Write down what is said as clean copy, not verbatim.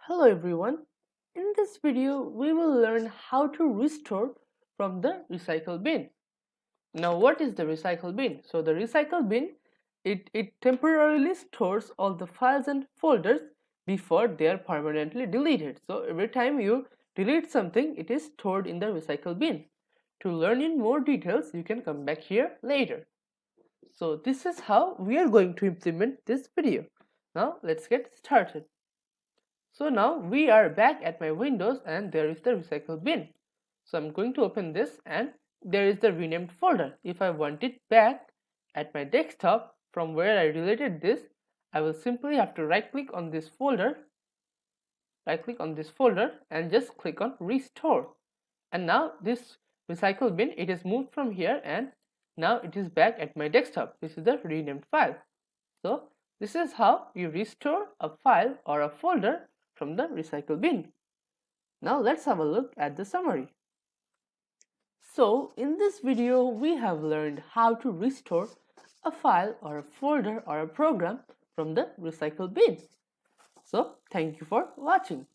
Hello everyone. In this video, we will learn how to restore from the recycle bin. Now, what is the recycle bin? So the recycle bin, it temporarily stores all the files and folders before they are permanently deleted. So every time you delete something, it is stored in the recycle bin. To learn in more details, you can come back here later. So this is how we are going to implement this video. Now let's get started. So now we are back at my Windows and there is the recycle bin. So I'm going to open this and there is the renamed folder. If I want it back at my desktop from where I deleted this, I will simply have to right click on this folder, and just click on restore. And now this recycle bin, it is moved from here and now it is back at my desktop. This is the renamed file. So this is how you restore a file or a folder from the recycle bin. Now let's have a look at the summary. So in this video we have learned how to restore a file or a folder or a program from the recycle bin. So thank you for watching.